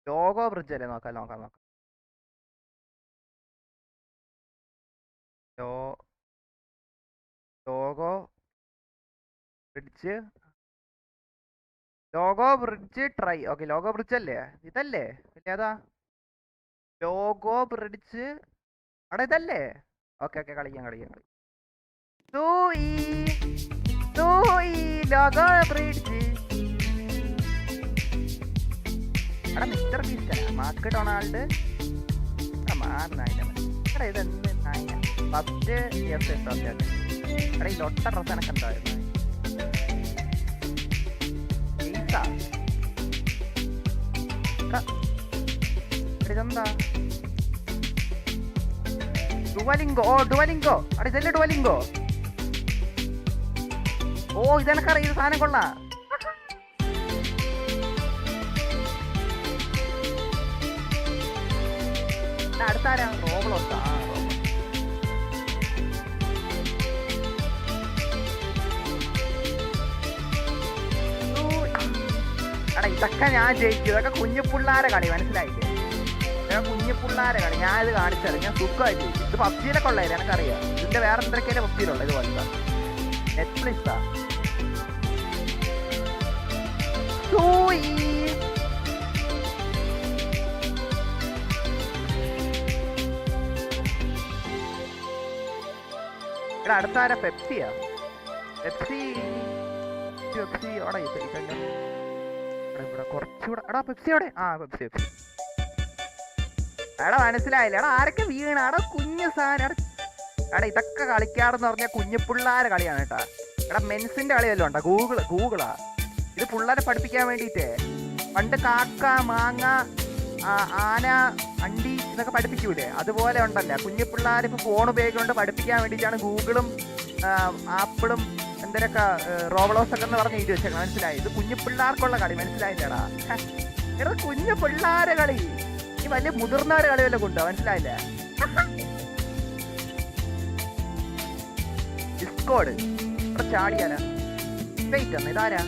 Logo bridge അല്ലേ? നോക്കാം നോക്കാം നോക്കാം. Logo bridge try. Okay, logo bridge അല്ലേ? ഇതല്ലേ? ഇല്ലേതാ? Logo bridge. അവിടെ ഇതല്ലേ? ഓക്കെ ഓക്കെ, കളിക്കാം. Logo bridge. അവിടെ മിസ്റ്റർ ബീസ്റ്റ് അല്ല, മാർക്ക് ഡൊണാൾഡ്. ഇതെന്ത് നായ? First okay okay. അവിടെ ഈ ലൊട്ട ഡ്രസ് എനക്ക് എന്തായിരുന്നു? ഇതെന്താ? ഡുവലിംഗോ. ഡുവലിംഗോ. അവിടെ ഇതല്ലേ ഡുവലിംഗോ? ഇതെനക്കറിയാം, ഇത് സാധനം കൊള്ളാം. അടുത്താരാ? റോബ്ലോക്സ്. എടാ ഇതൊക്കെ ഞാൻ ജയിച്ചു. ഇതൊക്കെ കുഞ്ഞു പിള്ളാരെ കളി, മനസ്സിലായില്ലേ? ഇതൊക്കെ കുഞ്ഞു പിള്ളാരെ കളി. ഞാൻ ഇത് കാണിച്ചത് ഞാൻ സുഖമായിട്ട് ജയിച്ചു. ഇത് പബ്ജിയിലൊക്കെ ഉള്ളത് എനിക്കറിയാം. ഇതിന്റെ വേറെ എന്തൊക്കെയാണ് പബ്ജിയിലുള്ളത് ഇതുപോലത്തെ? നെറ്റ്ഫ്ലിക്സാ. ഇവിടെ അടുത്താരാ? പെപ്സിയാ? പെപ്സി അവിടെ ഇവിടെ കുറച്ചുകൂടെ. എടാ പെപ്സി അവിടെ. പെപ്സി. എടാ മനസ്സിലായില്ല. എടാ ആരൊക്കെ വീണ? എടാ കുഞ്ഞു സാധനം. എടാ ഇതൊക്കെ കളിക്കാറെന്ന് പറഞ്ഞാൽ കുഞ്ഞു പിള്ളേരെ കളിയാണ് കേട്ടാ. എടാ മെൻസിന്റെ കളി വല്ലതും ഉണ്ടോ? ഗൂഗിളാ ഇത്. പിള്ളേരെ പഠിപ്പിക്കാൻ വേണ്ടിയിട്ടേ പണ്ട് കാക്ക, മാങ്ങ, ആന, അണ്ടി ഇതൊക്കെ പഠിപ്പിക്കൂലേ? അതുപോലെ ഉണ്ടല്ലേ കുഞ്ഞു പിള്ളേർ ഇപ്പൊ ഫോൺ ഉപയോഗിക്കൊണ്ട് പഠിപ്പിക്കാൻ വേണ്ടിയിട്ടാണ് ഗൂഗിളും ആപ്പിളും എന്തിനൊക്കെ റോബ്ലോക്സ് ഒക്കെ എന്ന് പറഞ്ഞ് എഴുതി വെച്ചേക്കണം. മനസ്സിലായി? ഇത് കുഞ്ഞു പിള്ളേർക്കുള്ള കളി, മനസ്സിലായില്ലേടാ? എടാ കുഞ്ഞു പിള്ളേരെ കളി. ഈ വലിയ മുതിർന്നവരെ കളി വല്ല കൊണ്ടോ? മനസ്സിലായില്ലേ? ഡിസ്കോഡ്. ഇവിടെ ചാടിയാലാ? ഇൻവൈറ്റ് ആണ്. ഇതാരാ?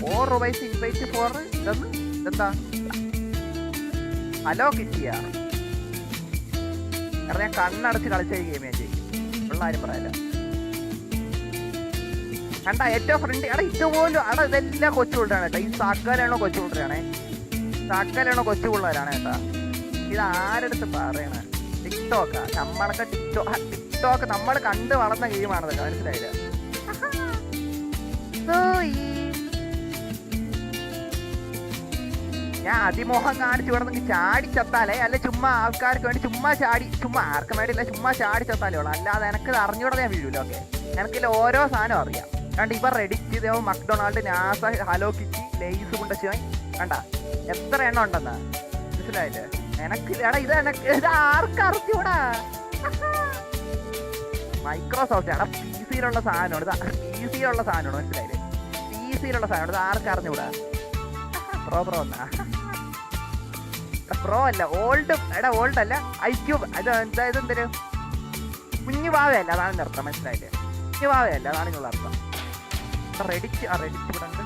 4 രൂപയ്ക്ക് ഇൻവൈറ്റ് 4. ഇതെന്താ? ഹലോ കിറ്റിയാ? കാരണം ഞാൻ കണ്ണടച്ച് കളിച്ച ഗെയിം ഞാൻ ചെയ്യും. പിള്ളേരും പറയല. കണ്ട ഏറ്റവും ഫ്രണ്ട്. എടാ ഇതുപോലും. എടാ ഇതെല്ലാം കൊച്ചു പിള്ളേരാണ് കേട്ടോ. ഈ സകലാണോ കൊച്ചു പിള്ളേരാണേ? സകലാണോ കൊച്ചു പിള്ളേരാണ് കേട്ടാ. ഇത് ആരെടുത്ത് പറയണ? ടിക്ടോക്കാ? നമ്മളൊക്കെ ടിക്ടോക്ക് നമ്മൾ കണ്ട് വളർന്ന ഗെയിമാണതൊക്കെ, മനസ്സിലായില്ല? ഞാൻ അതിമോഹം കാണിച്ചു ഇവിടെ നിന്ന് ചാടി ചത്താലേ, അല്ല ചുമ്മാ ആൾക്കാർക്ക് വേണ്ടി ചുമ്മാ ആർക്കും വേണ്ടിയില്ല, ചുമ്മാ ചാടി ചത്താലേ ഉള്ളൂ. അല്ലാതെ എനിക്കത് അറിഞ്ഞൂടെ ഞാൻ വീഴൂല. ഓക്കെ, എനിക്കില്ല ഓരോ സാധനം അറിയാം. കണ്ട് ഇവ റെഡിറ്റ് ചെയ്തോ McDonald, NASA, hello kitty, Lay's കൊണ്ടുവച്ചാൽ കണ്ട എത്ര എണ്ണം ഉണ്ടെന്നാ, മനസ്സിലായില്ലേ? എനക്ക് എടാ ഇത് ആർക്കറിഞ്ഞൂടാ? മൈക്രോസോഫ്റ്റ് എടാ PC-യിലുള്ള സാധനമാണ് ഇത്. PC-യിലുള്ള സാധനമാണ്, മനസ്സിലായില്ലേ? PC-യിലുള്ള സാധനമാണ് ഇത്. ആർക്കറിഞ്ഞൂടാ? പ്രോ എന്നാ? പ്രോ അല്ല, ഓൾഡ്. എടാ ഓൾഡ് അല്ല, ഐക്യൂബ്. അതായത് എന്തൊരു കുഞ്ഞു ഭാവയല്ല, അതാണ് അർത്ഥം, മനസ്സിലായില്ലേ? കുഞ്ഞു ഭാവയല്ല, അതാണ് നിങ്ങളുടെ അർത്ഥം. റെഡിറ്റ് ഇവിടെ ഉണ്ട്.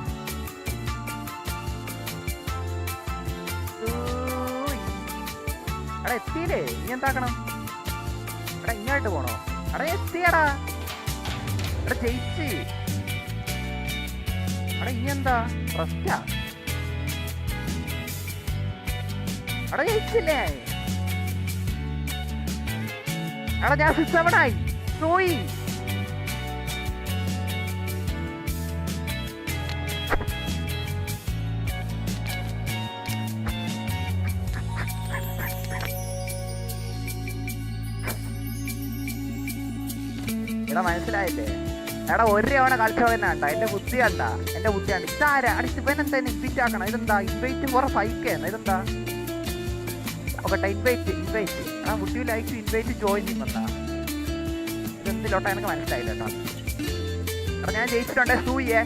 എടാ എത്തിയില്ലേ? ഇനി എന്താക്കണം? എടാ ഇങ്ങോട്ട് പോണോ? എടാ എത്തിയടാ. എടാ ജയിച്ച്. എടാ ഇനി എന്താ? റെസ്റ്റാ? എടാ ജയിച്ചില്ലേ? എടാ ഞാൻ 6-7 ആയി. പോയി. എടാ മനസ്സിലായില്ലേ? എടാ ഒരു തവണ കളിച്ചോ തന്നെ കണ്ട എന്റെ ബുദ്ധി കണ്ട, എന്റെ ബുദ്ധി കണ്ട. ഇതാരാ? ഇവനെന്താ ഇൻവൈറ്റ് ആക്കണം? ഇതെന്താ ഇൻവൈറ്റ് ഫോർ 5K? ഇതെന്താ? Okay invite. ആ would you like to invite joining വന്നാ? ഇതെന്തിലോട്ടാ എനിക്ക് മനസ്സിലായില്ല കേട്ടോ. എടാ ഞാൻ ജയിച്ചിട്ടുണ്ടേ. 2A